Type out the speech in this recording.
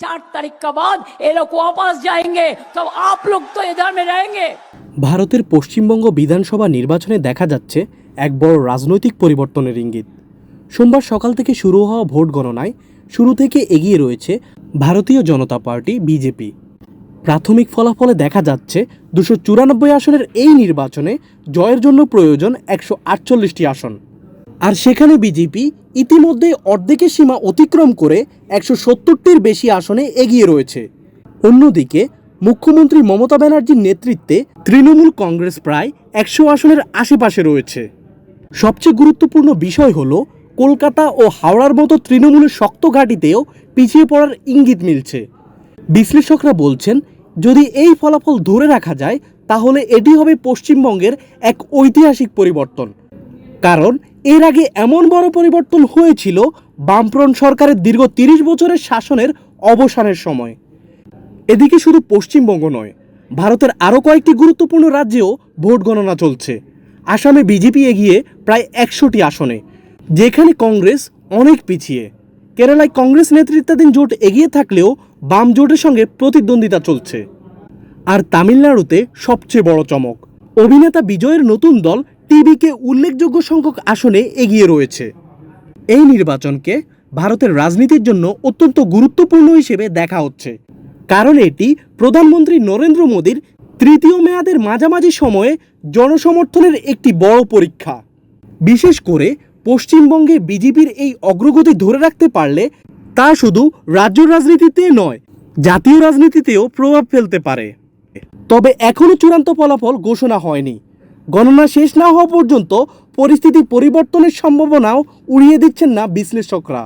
4 तारीख का बाद ये लोग वापस जाएंगे, तब आप लोग तो इधर में रहेंगे। ভারতের পশ্চিমবঙ্গ বিধানসভা নির্বাচনে দেখা যাচ্ছে এক বড় রাজনৈতিক পরিবর্তনের ইঙ্গিত। সোমবার সকাল থেকে শুরু হওয়া ভোট গণনায় শুরু থেকে এগিয়ে রয়েছে ভারতীয় জনতা পার্টি বিজেপি। প্রাথমিক ফলাফলে দেখা যাচ্ছে 294 আসনের এই নির্বাচনে জয়ের জন্য প্রয়োজন 148টি আসন, আর সেখানে বিজেপি ইতিমধ্যে অর্ধেকের সীমা অতিক্রম করে 170টির বেশি আসনে এগিয়ে রয়েছে। অন্যদিকে মুখ্যমন্ত্রী মমতা ব্যানার্জির নেতৃত্বে তৃণমূল কংগ্রেস প্রায় 100 আসনের আশেপাশে রয়েছে। সবচেয়ে গুরুত্বপূর্ণ বিষয় হলো কলকাতা ও হাওড়ার মতো তৃণমূলের শক্ত ঘাঁটিতেও পিছিয়ে পড়ার ইঙ্গিত মিলছে। বিশ্লেষকরা বলছেন, যদি এই ফলাফল ধরে রাখা যায় তাহলে এটি হবে পশ্চিমবঙ্গের এক ঐতিহাসিক পরিবর্তন। কারণ এর আগে এমন বড় পরিবর্তন হয়েছিল বামফ্রন্ট সরকারের দীর্ঘ 30 বছরের শাসনের অবসানের সময়। এদিকে শুধু পশ্চিমবঙ্গ নয়, ভারতের আরও কয়েকটি গুরুত্বপূর্ণ রাজ্যেও ভোট গণনা চলছে। আসামে বিজেপি এগিয়ে প্রায় 100টি আসনে, যেখানে কংগ্রেস অনেক পিছিয়ে। কেরালায় কংগ্রেস নেতৃত্বাধীন জোট এগিয়ে থাকলেও বাম জোটের সঙ্গে প্রতিদ্বন্দ্বিতা চলছে। আর তামিলনাড়ুতে সবচেয়ে বড় চমক, অভিনেতা বিজয়ের নতুন দল টিভিকে উল্লেখযোগ্য সংখ্যক আসনে এগিয়ে রয়েছে। এই নির্বাচনকে ভারতের রাজনীতির জন্য অত্যন্ত গুরুত্বপূর্ণ হিসেবে দেখা হচ্ছে, কারণ এটি প্রধানমন্ত্রী নরেন্দ্র মোদীর তৃতীয় মেয়াদের মাঝামাঝি সময়ে জনসমর্থনের একটি বড় পরীক্ষা। বিশেষ করে পশ্চিমবঙ্গে বিজেপির এই অগ্রগতি ধরে রাখতে পারলে তা শুধু রাজ্য রাজনীতিতে নয়, জাতীয় রাজনীতিতেও প্রভাব ফেলতে পারে। তবে এখনও চূড়ান্ত ফলাফল ঘোষণা হয়নি। গণনা শেষ না হওয়া পর্যন্ত পরিস্থিতি পরিবর্তনের সম্ভাবনাও উড়িয়ে দিচ্ছেন না বিশ্লেষকরা।